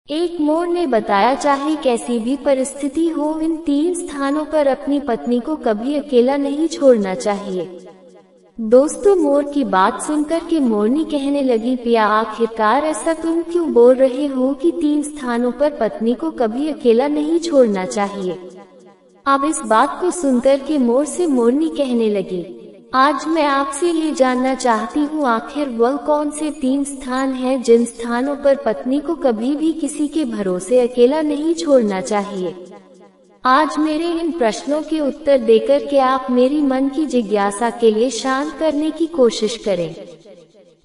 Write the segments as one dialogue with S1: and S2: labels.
S1: एक मोर ने बताया, चाहे कैसी भी परिस्थिति हो, इन 3 स्थानों पर अपनी पत्नी को कभी अकेला नहीं छोड़ना चाहिए। दोस्तों, मोर की बात सुनकर के मोरनी कहने लगी, पिया आखिरकार ऐसा तुम क्यों बोल रहे हो कि 3 स्थानों पर पत्नी को कभी अकेला नहीं छोड़ना चाहिए। अब इस बात को सुनकर के मोर से मोरनी कहने लगी, आज मैं आपसे ये जानना चाहती हूँ, आखिर वह कौन से 3 स्थान हैं जिन स्थानों पर पत्नी को कभी भी किसी के भरोसे अकेला नहीं छोड़ना चाहिए। आज मेरे इन प्रश्नों के उत्तर देकर के आप मेरी मन की जिज्ञासा के लिए शांत करने की कोशिश करें।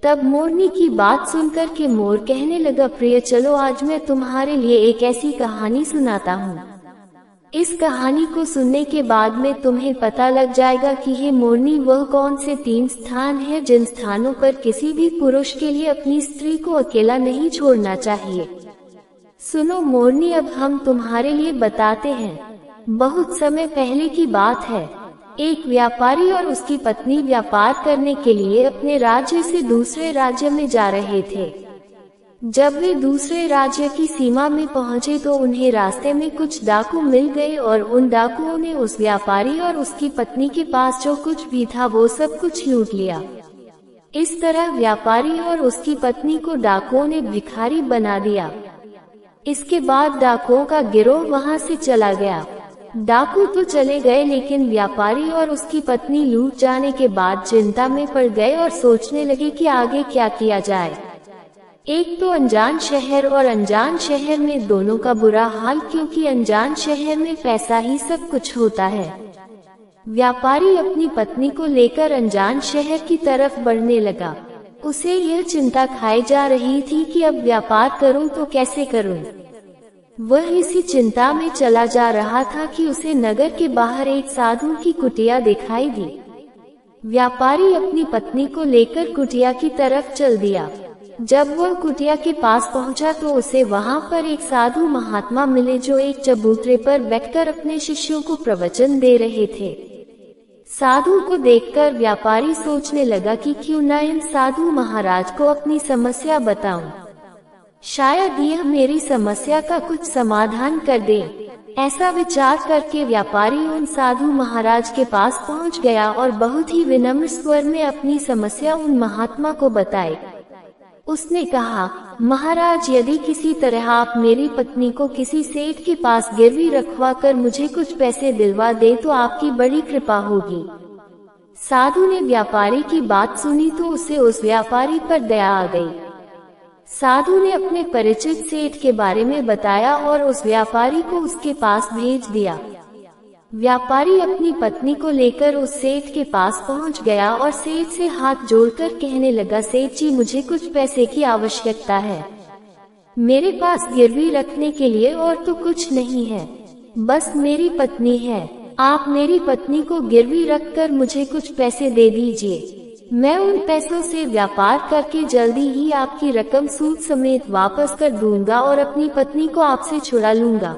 S1: तब मोरनी की बात सुनकर के मोर कहने लगा, प्रिय चलो आज मैं तुम्हारे लिए एक ऐसी कहानी सुनाता हूँ। इस कहानी को सुनने के बाद में तुम्हें पता लग जाएगा कि हे मोरनी, वह कौन से 3 स्थान हैं जिन स्थानों पर किसी भी पुरुष के लिए अपनी स्त्री को अकेला नहीं छोड़ना चाहिए। सुनो मोरनी, अब हम तुम्हारे लिए बताते हैं। बहुत समय पहले की बात है। एक व्यापारी और उसकी पत्नी व्यापार करने के लिए अपने राज्य से दूसरे राज्य में जा रहे थे। जब वे दूसरे राज्य की सीमा में पहुंचे तो उन्हें रास्ते में कुछ डाकू मिल गए और उन डाकुओं ने उस व्यापारी और उसकी पत्नी के पास जो कुछ भी था वो सब कुछ लूट लिया। इस तरह व्यापारी और उसकी पत्नी को डाकुओं ने भिखारी बना दिया। इसके बाद डाकुओं का गिरोह वहां से चला गया। डाकू तो चले गए, लेकिन व्यापारी और उसकी पत्नी लूट जाने के बाद चिंता में पड़ गए और सोचने लगे कि आगे क्या किया जाए। एक तो अनजान शहर, और अनजान शहर में दोनों का बुरा हाल, क्योंकि अनजान शहर में पैसा ही सब कुछ होता है। व्यापारी अपनी पत्नी को लेकर अनजान शहर की तरफ बढ़ने लगा। उसे यह चिंता खाई जा रही थी कि अब व्यापार करूं तो कैसे करूं। वह इसी चिंता में चला जा रहा था कि उसे नगर के बाहर एक साधु की कुटिया दिखाई दी। व्यापारी अपनी पत्नी को लेकर कुटिया की तरफ चल दिया। जब वह कुटिया के पास पहुंचा तो उसे वहां पर एक साधु महात्मा मिले जो एक चबूतरे पर बैठकर अपने शिष्यों को प्रवचन दे रहे थे। साधु को देखकर व्यापारी सोचने लगा कि क्यों न इन साधु महाराज को अपनी समस्या बताऊं। शायद यह मेरी समस्या का कुछ समाधान कर दे। ऐसा विचार करके व्यापारी उन साधु महाराज के पास पहुंच गया और बहुत ही विनम्र स्वर में अपनी समस्या उन महात्मा को बताई। उसने कहा, महाराज, यदि किसी तरह आप मेरी पत्नी को किसी सेठ के पास गिरवी रखवा कर मुझे कुछ पैसे दिलवा दे तो आपकी बड़ी कृपा होगी। साधु ने व्यापारी की बात सुनी तो उसे उस व्यापारी पर दया आ गई। साधु ने अपने परिचित सेठ के बारे में बताया और उस व्यापारी को उसके पास भेज दिया। व्यापारी अपनी पत्नी को लेकर उस सेठ के पास पहुंच गया और सेठ से हाथ जोड़कर कहने लगा, सेठ जी, मुझे कुछ पैसे की आवश्यकता है। मेरे पास गिरवी रखने के लिए और तो कुछ नहीं है, बस मेरी पत्नी है। आप मेरी पत्नी को गिरवी रखकर मुझे कुछ पैसे दे दीजिए। मैं उन पैसों से व्यापार करके जल्दी ही आपकी रकम सूद समेत वापस कर दूंगा और अपनी पत्नी को आपसे छुड़ा लूंगा।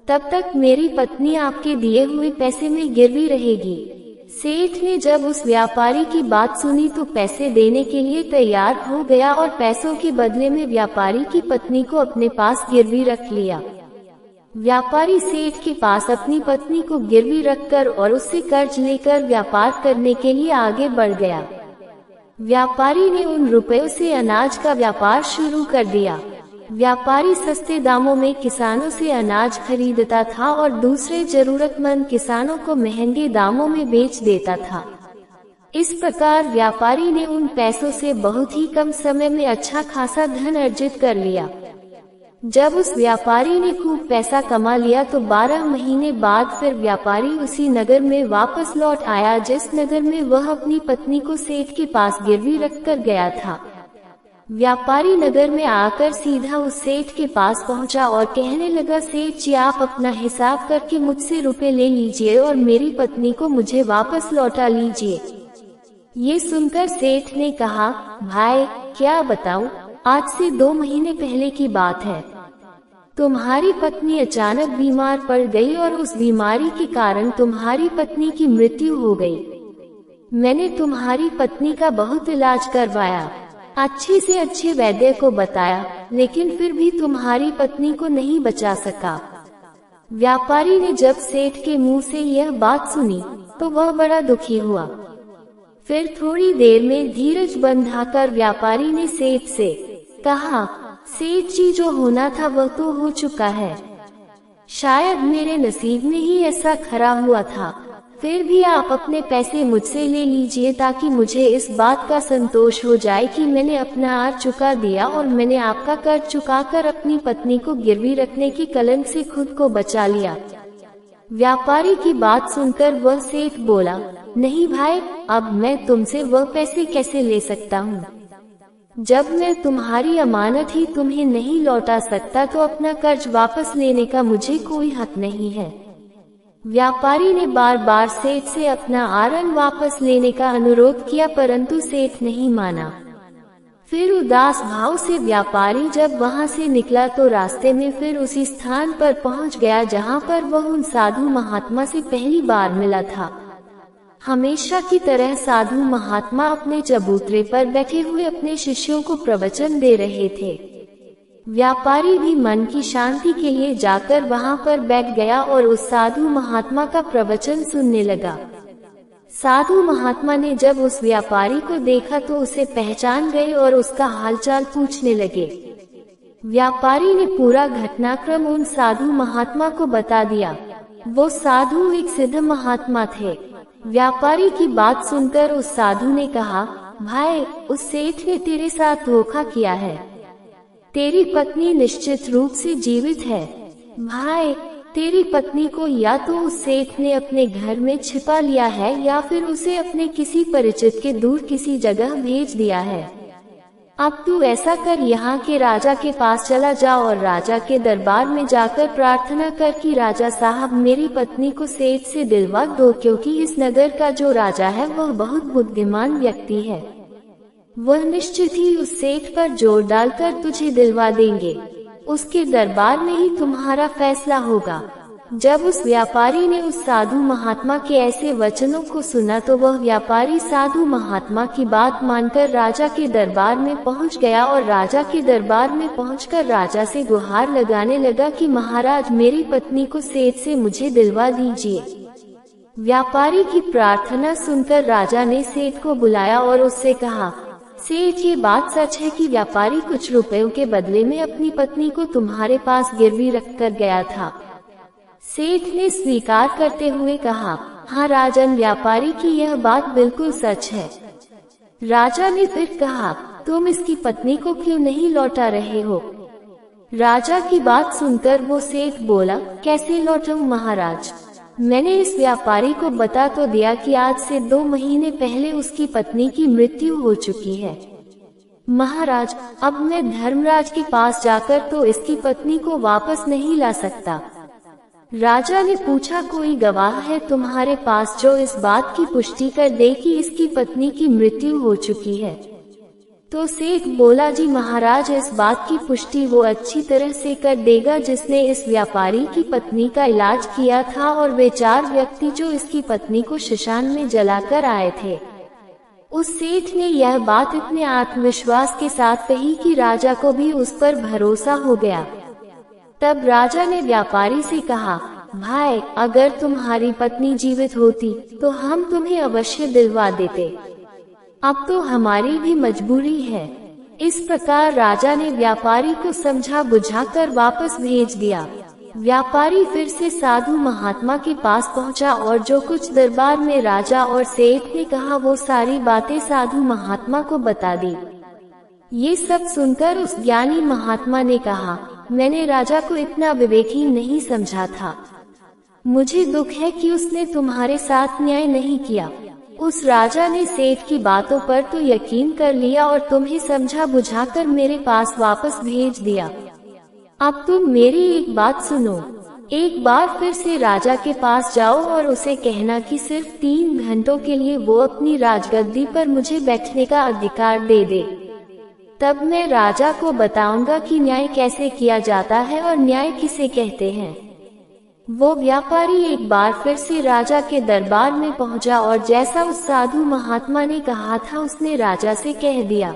S1: तब तक मेरी पत्नी आपके दिए हुए पैसे में गिरवी रहेगी। सेठ ने जब उस व्यापारी की बात सुनी तो पैसे देने के लिए तैयार हो गया और पैसों के बदले में व्यापारी की पत्नी को अपने पास गिरवी रख लिया। व्यापारी सेठ के पास अपनी पत्नी को गिरवी रखकर और उससे कर्ज लेकर व्यापार करने के लिए आगे बढ़ गया। व्यापारी ने उन रुपयों से अनाज का व्यापार शुरू कर दिया। व्यापारी सस्ते दामों में किसानों से अनाज खरीदता था और दूसरे जरूरतमंद किसानों को महंगे दामों में बेच देता था। इस प्रकार व्यापारी ने उन पैसों से बहुत ही कम समय में अच्छा खासा धन अर्जित कर लिया। जब उस व्यापारी ने खूब पैसा कमा लिया तो 12 महीने बाद फिर व्यापारी उसी नगर में वापस लौट आया जिस नगर में वह अपनी पत्नी को सेठ के पास गिरवी रखकर गया था। व्यापारी नगर में आकर सीधा उस सेठ के पास पहुंचा और कहने लगा, सेठ जी, आप अपना हिसाब करके मुझसे रुपए ले लीजिए और मेरी पत्नी को मुझे वापस लौटा लीजिए। ये सुनकर सेठ ने कहा, भाई क्या बताऊं, आज से 2 महीने पहले की बात है। तुम्हारी पत्नी अचानक बीमार पड़ गई और उस बीमारी के कारण तुम्हारी पत्नी की मृत्यु हो गई। मैंने तुम्हारी पत्नी का बहुत इलाज करवाया, अच्छे से अच्छे वैद्य को बताया, लेकिन फिर भी तुम्हारी पत्नी को नहीं बचा सका। व्यापारी ने जब सेठ के मुंह से यह बात सुनी तो वह बड़ा दुखी हुआ। फिर थोड़ी देर में धीरज बंधाकर व्यापारी ने सेठ से कहा, सेठ जी, जो होना था वह तो हो चुका है। शायद मेरे नसीब में ही ऐसा खरा हुआ था। फिर भी आप अपने पैसे मुझसे ले लीजिए, ताकि मुझे इस बात का संतोष हो जाए कि मैंने अपना आर चुका दिया और मैंने आपका कर्ज चुकाकर अपनी पत्नी को गिरवी रखने की कलंक से खुद को बचा लिया। व्यापारी की बात सुनकर वह सेठ बोला, नहीं भाई, अब मैं तुमसे वह पैसे कैसे ले सकता हूँ? जब मैं तुम्हारी अमानत ही तुम्हें नहीं लौटा सकता तो अपना कर्ज वापस लेने का मुझे कोई हक नहीं है। व्यापारी ने बार बार सेठ से अपना आरण वापस लेने का अनुरोध किया, परंतु सेठ नहीं माना। फिर उदास भाव से व्यापारी जब वहां से निकला तो रास्ते में फिर उसी स्थान पर पहुंच गया जहां पर वह उन साधु महात्मा से पहली बार मिला था। हमेशा की तरह साधु महात्मा अपने चबूतरे पर बैठे हुए अपने शिष्यों को प्रवचन दे रहे थे। व्यापारी भी मन की शांति के लिए जाकर वहां पर बैठ गया और उस साधु महात्मा का प्रवचन सुनने लगा। साधु महात्मा ने जब उस व्यापारी को देखा तो उसे पहचान गए और उसका हालचाल पूछने लगे। व्यापारी ने पूरा घटनाक्रम उन साधु महात्मा को बता दिया। वो साधु एक सिद्ध महात्मा थे। व्यापारी की बात सुनकर उस साधु ने कहा, भाई, उस सेठ ने तेरे साथ धोखा किया है। तेरी पत्नी निश्चित रूप से जीवित है। भाई, तेरी पत्नी को या तो उस सेठ ने अपने घर में छिपा लिया है या फिर उसे अपने किसी परिचित के दूर किसी जगह भेज दिया है। अब तू ऐसा कर, यहाँ के राजा के पास चला जा और राजा के दरबार में जाकर प्रार्थना कर कि राजा साहब, मेरी पत्नी को सेठ से दिलवा दो, क्योंकि इस नगर का जो राजा है वह बहुत बुद्धिमान व्यक्ति है। वह निश्चित ही उस सेठ पर जोर डालकर तुझे दिलवा देंगे। उसके दरबार में ही तुम्हारा फैसला होगा। जब उस व्यापारी ने उस साधु महात्मा के ऐसे वचनों को सुना तो वह व्यापारी साधु महात्मा की बात मानकर राजा के दरबार में पहुंच गया और राजा के दरबार में पहुंचकर राजा से गुहार लगाने लगा कि महाराज, मेरी पत्नी को सेठ से मुझे दिलवा दीजिए। व्यापारी की प्रार्थना सुनकर राजा ने सेठ को बुलाया और उससे कहा, सेठ, ये बात सच है कि व्यापारी कुछ रुपयों के बदले में अपनी पत्नी को तुम्हारे पास गिरवी रखकर गया था? सेठ ने स्वीकार करते हुए कहा, हाँ राजन, व्यापारी की यह बात बिल्कुल सच है। राजा ने फिर कहा, तुम इसकी पत्नी को क्यों नहीं लौटा रहे हो? राजा की बात सुनकर वो सेठ बोला, कैसे लौटाऊं महाराज? मैंने इस व्यापारी को बता तो दिया कि आज से 2 महीने पहले उसकी पत्नी की मृत्यु हो चुकी है। महाराज, अब मैं धर्मराज के पास जाकर तो इसकी पत्नी को वापस नहीं ला सकता। राजा ने पूछा, कोई गवाह है तुम्हारे पास जो इस बात की पुष्टि कर दे कि इसकी पत्नी की मृत्यु हो चुकी है? तो सेठ बोला, जी महाराज, इस बात की पुष्टि वो अच्छी तरह से कर देगा जिसने इस व्यापारी की पत्नी का इलाज किया था और वे 4 व्यक्ति जो इसकी पत्नी को शमशान में जलाकर आए थे। उस सेठ ने यह बात इतने आत्मविश्वास के साथ कही कि राजा को भी उस पर भरोसा हो गया। तब राजा ने व्यापारी से कहा, भाई, अगर तुम्हारी पत्नी जीवित होती तो हम तुम्हें अवश्य दिलवा देते। अब तो हमारी भी मजबूरी है। इस प्रकार राजा ने व्यापारी को समझा बुझाकर वापस भेज दिया। व्यापारी फिर से साधु महात्मा के पास पहुंचा और जो कुछ दरबार में राजा और सेठ ने कहा वो सारी बातें साधु महात्मा को बता दी। ये सब सुनकर उस ज्ञानी महात्मा ने कहा, मैंने राजा को इतना विवेकहीन नहीं समझा था। मुझे दुख है कि उसने तुम्हारे साथ न्याय नहीं किया। उस राजा ने सेठ की बातों पर तो यकीन कर लिया और तुम्हें समझा बुझाकर मेरे पास वापस भेज दिया। अब तुम मेरी एक बात सुनो। एक बार फिर से राजा के पास जाओ और उसे कहना कि सिर्फ 3 घंटों के लिए वो अपनी राजगद्दी पर मुझे बैठने का अधिकार दे दे। तब मैं राजा को बताऊंगा कि न्याय कैसे किया जाता है और न्याय किसे कहते हैं। वो व्यापारी एक बार फिर से राजा के दरबार में पहुंचा और जैसा उस साधु महात्मा ने कहा था उसने राजा से कह दिया।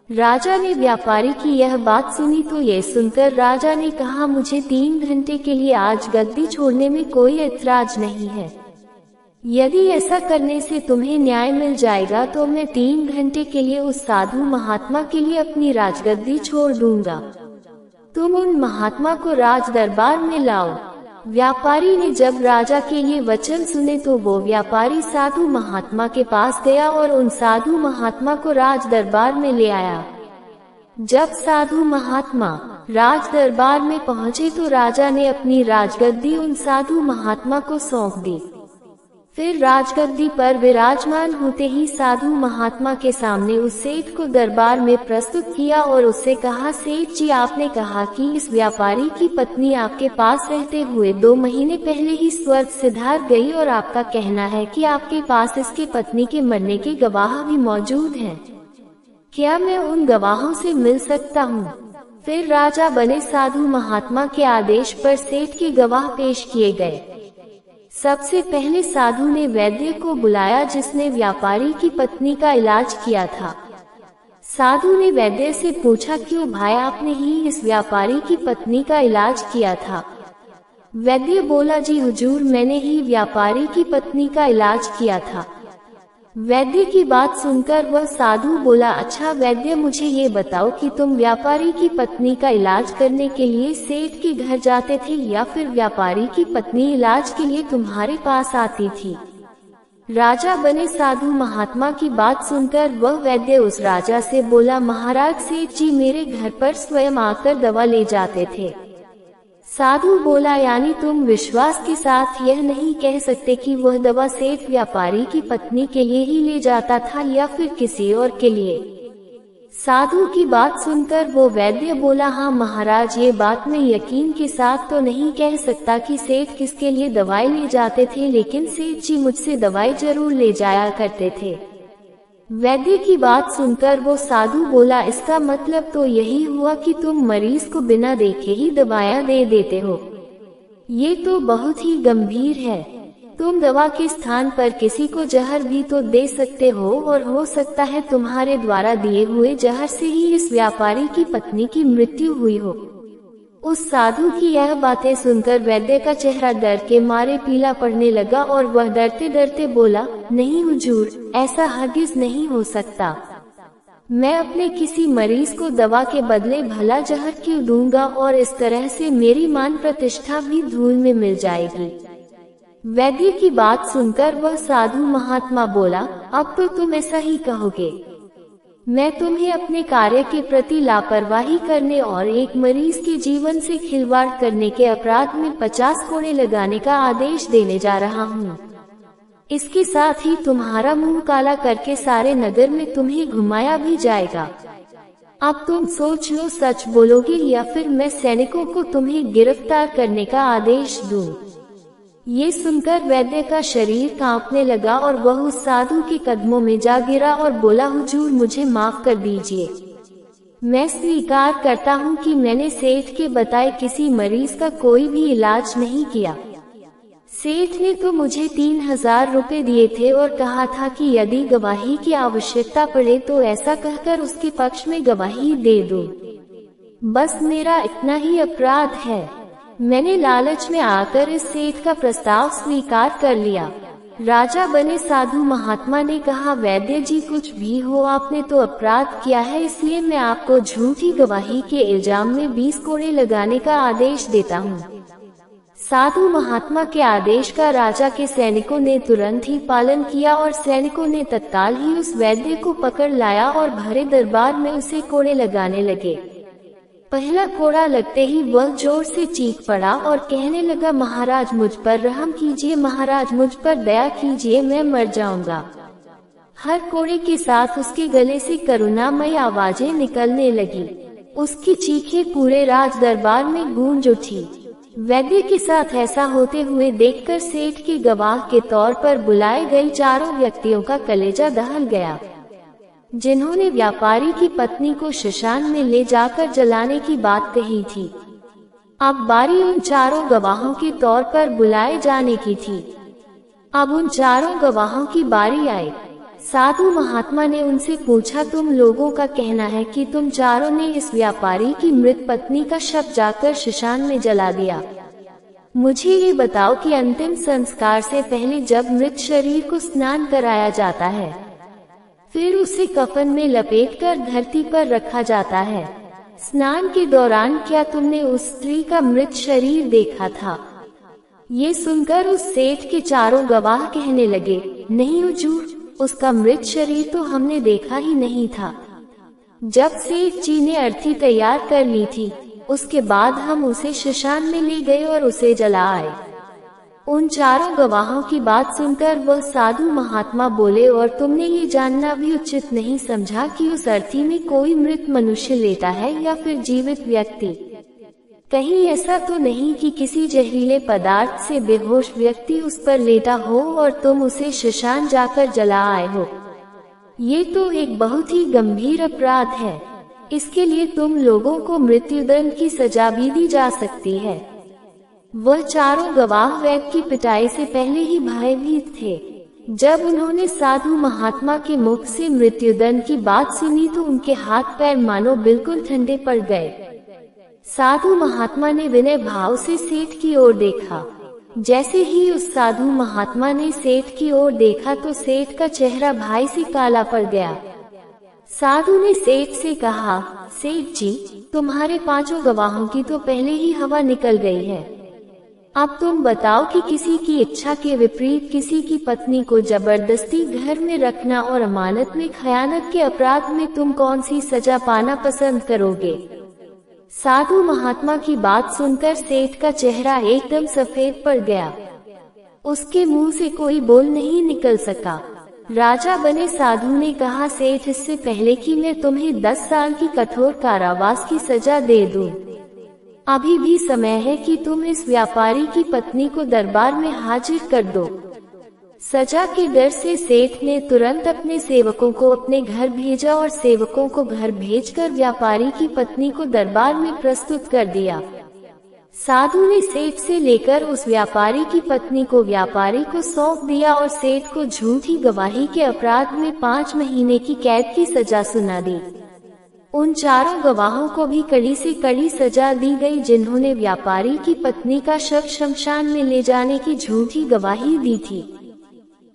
S1: राजा ने व्यापारी की यह बात सुनी तो ये सुनकर राजा ने कहा, मुझे 3 घंटे के लिए आज गद्दी छोड़ने में कोई ऐतराज नहीं है। यदि ऐसा करने से तुम्हें न्याय मिल जाएगा तो मैं 3 घंटे के लिए उस साधु महात्मा के लिए अपनी राजगद्दी छोड़ दूंगा। तुम उन महात्मा को राज दरबार में लाओ। व्यापारी ने जब राजा के ये वचन सुने तो वो व्यापारी साधु महात्मा के पास गया और उन साधु महात्मा को राज दरबार में ले आया। जब साधु महात्मा राज दरबार में पहुँचे तो राजा ने अपनी राजगद्दी उन साधु महात्मा को सौंप दी। फिर राजगद्दी पर विराजमान होते ही साधु महात्मा के सामने उस सेठ को दरबार में प्रस्तुत किया और उससे कहा, सेठ जी, आपने कहा कि इस व्यापारी की पत्नी आपके पास रहते हुए 2 महीने पहले ही स्वर्ग सिधार गई और आपका कहना है कि आपके पास इसके पत्नी के मरने के गवाह भी मौजूद हैं। क्या मैं उन गवाहों से मिल सकता हूँ? फिर राजा बने साधु महात्मा के आदेश पर सेठ के गवाह पेश किए गए। सबसे पहले साधु ने वैद्य को बुलाया जिसने व्यापारी की पत्नी का इलाज किया था। साधु ने वैद्य से पूछा, क्यों भाई, आपने ही इस व्यापारी की पत्नी का इलाज किया था? वैद्य बोला, जी हुजूर, मैंने ही व्यापारी की पत्नी का इलाज किया था। वैद्य की बात सुनकर वह साधु बोला, अच्छा वैद्य, मुझे ये बताओ कि तुम व्यापारी की पत्नी का इलाज करने के लिए सेठ के घर जाते थे या फिर व्यापारी की पत्नी इलाज के लिए तुम्हारे पास आती थी? राजा बने साधु महात्मा की बात सुनकर वह वैद्य उस राजा से बोला, महाराज, सेठ जी मेरे घर पर स्वयं आकर दवा ले जाते थे। साधु बोला, यानी तुम विश्वास के साथ यह नहीं कह सकते कि वह दवा सेठ व्यापारी की पत्नी के लिए ही ले जाता था या फिर किसी और के लिए? साधु की बात सुनकर वो वैद्य बोला, हाँ महाराज, ये बात मैं यकीन के साथ तो नहीं कह सकता कि सेठ किसके लिए दवाई ले जाते थे, लेकिन सेठ जी मुझसे दवाई जरूर ले जाया करते थे। वैद्य की बात सुनकर वो साधु बोला, इसका मतलब तो यही हुआ कि तुम मरीज को बिना देखे ही दवाएं दे देते हो। ये तो बहुत ही गंभीर है। तुम दवा के स्थान पर किसी को जहर भी तो दे सकते हो और हो सकता है तुम्हारे द्वारा दिए हुए जहर से ही इस व्यापारी की पत्नी की मृत्यु हुई हो। उस साधु की यह बातें सुनकर वैद्य का चेहरा डर के मारे पीला पड़ने लगा और वह डरते डरते बोला, नहीं हुजूर, ऐसा हरगिज नहीं हो सकता। मैं अपने किसी मरीज को दवा के बदले भला जहर क्यों दूंगा, और इस तरह से मेरी मान प्रतिष्ठा भी धूल में मिल जाएगी। वैद्य की बात सुनकर वह साधु महात्मा बोला, अब तो तुम ऐसा ही कहोगे। मैं तुम्हें अपने कार्य के प्रति लापरवाही करने और एक मरीज के जीवन से खिलवाड़ करने के अपराध में 50 कोड़े लगाने का आदेश देने जा रहा हूँ। इसके साथ ही तुम्हारा मुंह काला करके सारे नगर में तुम्हें घुमाया भी जाएगा। अब तुम सोच लो, सच बोलोगे या फिर मैं सैनिकों को तुम्हें गिरफ्तार करने का आदेश दूं। ये सुनकर वैद्य का शरीर कांपने लगा और वह उस साधु के कदमों में जा गिरा और बोला, हुजूर, मुझे माफ कर दीजिए। मैं स्वीकार करता हूँ कि मैंने सेठ के बताए किसी मरीज का कोई भी इलाज नहीं किया। सेठ ने तो मुझे 3000 रुपए दिए थे और कहा था कि यदि गवाही की आवश्यकता पड़े तो ऐसा कहकर उसके पक्ष में गवाही दे दूं। बस मेरा इतना ही अपराध है। मैंने लालच में आकर इस सेठ का प्रस्ताव स्वीकार कर लिया। राजा बने साधु महात्मा ने कहा, वैद्य जी, कुछ भी हो, आपने तो अपराध किया है, इसलिए मैं आपको झूठी गवाही के इल्जाम में 20 कोड़े लगाने का आदेश देता हूँ। साधु महात्मा के आदेश का राजा के सैनिकों ने तुरंत ही पालन किया और सैनिकों ने तत्काल ही उस वैद्य को पकड़ लाया और भरे दरबार में उसे कोड़े लगाने लगे। पहला कोड़ा लगते ही वह जोर से चीख पड़ा और कहने लगा, महाराज मुझ पर रहम कीजिए, महाराज मुझ पर दया कीजिए, मैं मर जाऊंगा। हर कोड़े के साथ उसके गले से करुणामय आवाजें निकलने लगी। उसकी चीखें पूरे राज दरबार में गूंज उठी। वैद्य के साथ ऐसा होते हुए देखकर सेठ के गवाह के तौर पर बुलाए गए 4 व्यक्तियों का कलेजा दहल गया, जिन्होंने व्यापारी की पत्नी को शमशान में ले जाकर जलाने की बात कही थी। अब बारी उन 4 गवाहों के तौर पर बुलाए जाने की थी। अब उन 4 गवाहों की बारी आई। साधु महात्मा ने उनसे पूछा, तुम लोगों का कहना है कि तुम चारों ने इस व्यापारी की मृत पत्नी का शव जाकर श्मशान में जला दिया। मुझे ये बताओ कि अंतिम संस्कार से पहले जब मृत शरीर को स्नान कराया जाता है, फिर उसे कफन में लपेटकर धरती पर रखा जाता है, स्नान के दौरान क्या तुमने उस स्त्री का मृत शरीर देखा था? ये सुनकर उस सेठ के चारों गवाह कहने लगे, नहीं हुजूर, उसका मृत शरीर तो हमने देखा ही नहीं था। जब सेठ जी ने अर्थी तैयार कर ली थी, उसके बाद हम उसे श्मशान में ले गए और उसे जला आए। उन चारों गवाहों की बात सुनकर वह साधु महात्मा बोले, और तुमने ये जानना भी उचित नहीं समझा कि उस अर्थी में कोई मृत मनुष्य लेटा है या फिर जीवित व्यक्ति? कहीं ऐसा तो नहीं कि किसी जहरीले पदार्थ से बेहोश व्यक्ति उस पर लेटा हो और तुम उसे श्मशान जाकर जला आए हो? ये तो एक बहुत ही गंभीर अपराध है। इसके लिए तुम लोगों को मृत्युदंड की सजा भी दी जा सकती है। वह चारों गवाह वैद की पिटाई से पहले ही भयभीत थे। जब उन्होंने साधु महात्मा के मुख से मृत्युदंड की बात सुनी तो उनके हाथ पैर मानो बिल्कुल ठंडे पड़ गए। साधु महात्मा ने विनय भाव से सेठ की ओर देखा। जैसे ही उस साधु महात्मा ने सेठ की ओर देखा तो सेठ का चेहरा भय से काला पड़ गया। साधु ने सेठ से कहा, सेठ जी, तुम्हारे पांचों गवाहों की तो पहले ही हवा निकल गई है। अब तुम बताओ कि किसी की इच्छा के विपरीत किसी की पत्नी को जबरदस्ती घर में रखना और अमानत में खयानत के अपराध में तुम कौन सी सजा पाना पसंद करोगे? साधु महात्मा की बात सुनकर सेठ का चेहरा एकदम सफेद पड़ गया। उसके मुंह से कोई बोल नहीं निकल सका। राजा बने साधु ने कहा, सेठ, इससे पहले कि मैं तुम्हें 10 साल की कठोर कारावास की सजा दे दूं, अभी भी समय है कि तुम इस व्यापारी की पत्नी को दरबार में हाजिर कर दो। सजा के डर से सेठ ने तुरंत अपने सेवकों को अपने घर भेजा और सेवकों को घर भेजकर व्यापारी की पत्नी को दरबार में प्रस्तुत कर दिया। साधु ने सेठ से लेकर उस व्यापारी की पत्नी को व्यापारी को सौंप दिया और सेठ को झूठी गवाही के अपराध में 5 महीने की कैद की सजा सुना दी। उन चारों गवाहों को भी कड़ी से कड़ी सजा दी गई जिन्होंने व्यापारी की पत्नी का शव शमशान में ले जाने की झूठी गवाही दी थी।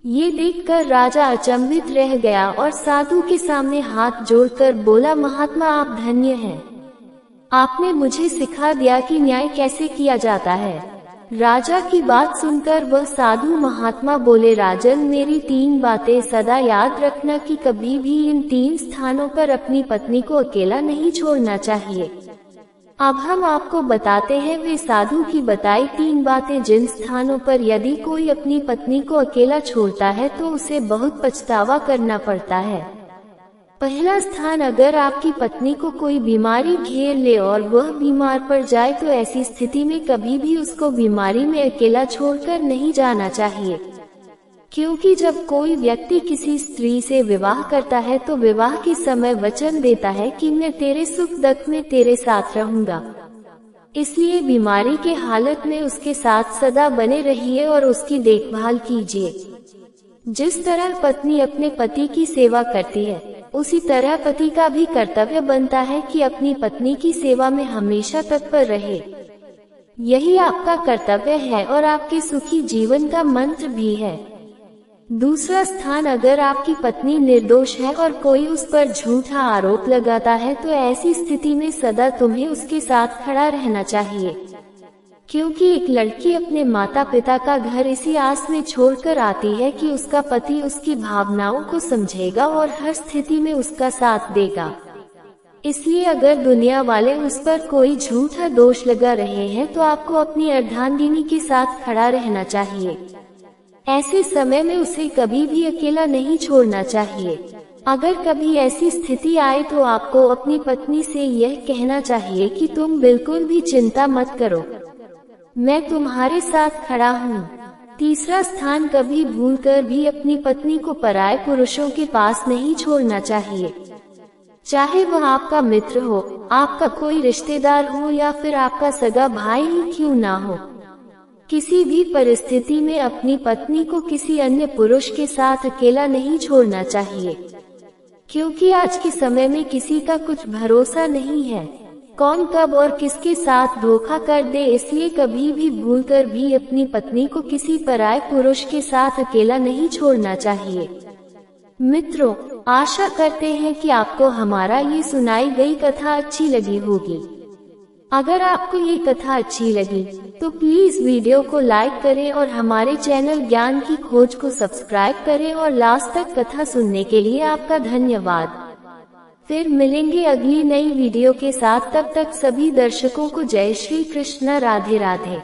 S1: ये देखकर राजा अचंभित रह गया और साधु के सामने हाथ जोड़कर बोला, महात्मा, आप धन्य हैं। आपने मुझे सिखा दिया कि न्याय कैसे किया जाता है। राजा की बात सुनकर वह साधु महात्मा बोले, राजन, मेरी 3 बातें सदा याद रखना कि कभी भी इन 3 स्थानों पर अपनी पत्नी को अकेला नहीं छोड़ना चाहिए। अब हम आपको बताते हैं वे साधु की बताई 3 बातें जिन स्थानों पर यदि कोई अपनी पत्नी को अकेला छोड़ता है तो उसे बहुत पछतावा करना पड़ता है। पहला स्थान, अगर आपकी पत्नी को कोई बीमारी घेर ले और वह बीमार पड़ जाए तो ऐसी स्थिति में कभी भी उसको बीमारी में अकेला छोड़कर नहीं जाना चाहिए, क्योंकि जब कोई व्यक्ति किसी स्त्री से विवाह करता है तो विवाह के समय वचन देता है कि मैं तेरे सुख दुख में तेरे साथ रहूंगा। इसलिए बीमारी के हालत में उसके साथ सदा बने रहिए और उसकी देखभाल कीजिए। जिस तरह पत्नी अपने पति की सेवा करती है, उसी तरह पति का भी कर्तव्य बनता है कि अपनी पत्नी की सेवा में हमेशा तत्पर रहे। यही आपका कर्तव्य है और आपके सुखी जीवन का मंत्र भी है। दूसरा स्थान, अगर आपकी पत्नी निर्दोष है और कोई उस पर झूठा आरोप लगाता है तो ऐसी स्थिति में सदा तुम्हें उसके साथ खड़ा रहना चाहिए, क्योंकि एक लड़की अपने माता पिता का घर इसी आस में छोड़कर आती है कि उसका पति उसकी भावनाओं को समझेगा और हर स्थिति में उसका साथ देगा। इसलिए अगर दुनिया वाले उस पर कोई झूठा दोष लगा रहे हैं तो आपको अपनी अर्धांगिनी के साथ खड़ा रहना चाहिए। ऐसे समय में उसे कभी भी अकेला नहीं छोड़ना चाहिए। अगर कभी ऐसी स्थिति आए तो आपको अपनी पत्नी से यह कहना चाहिए कि तुम बिल्कुल भी चिंता मत करो, मैं तुम्हारे साथ खड़ा हूँ। तीसरा स्थान, कभी भूलकर भी अपनी पत्नी को पराये पुरुषों के पास नहीं छोड़ना चाहिए, चाहे वह आपका मित्र हो, आपका कोई रिश्तेदार हो या फिर आपका सगा भाई ही क्यों ना हो, किसी भी परिस्थिति में अपनी पत्नी को किसी अन्य पुरुष के साथ अकेला नहीं छोड़ना चाहिए, क्योंकि आज के समय में किसी का कुछ भरोसा नहीं है। कौन कब और किसके साथ धोखा कर दे, इसलिए कभी भी भूलकर भी अपनी पत्नी को किसी पराये पुरुष के साथ अकेला नहीं छोड़ना चाहिए। मित्रों, आशा करते हैं कि आपको हमारा ये सुनाई गई कथा अच्छी लगी होगी। अगर आपको ये कथा अच्छी लगी तो प्लीज वीडियो को लाइक करें और हमारे चैनल ज्ञान की खोज को सब्सक्राइब करें और लास्ट तक कथा सुनने के लिए आपका धन्यवाद। फिर मिलेंगे अगली नई वीडियो के साथ, तब तक सभी दर्शकों को जय श्री कृष्ण, राधे राधे।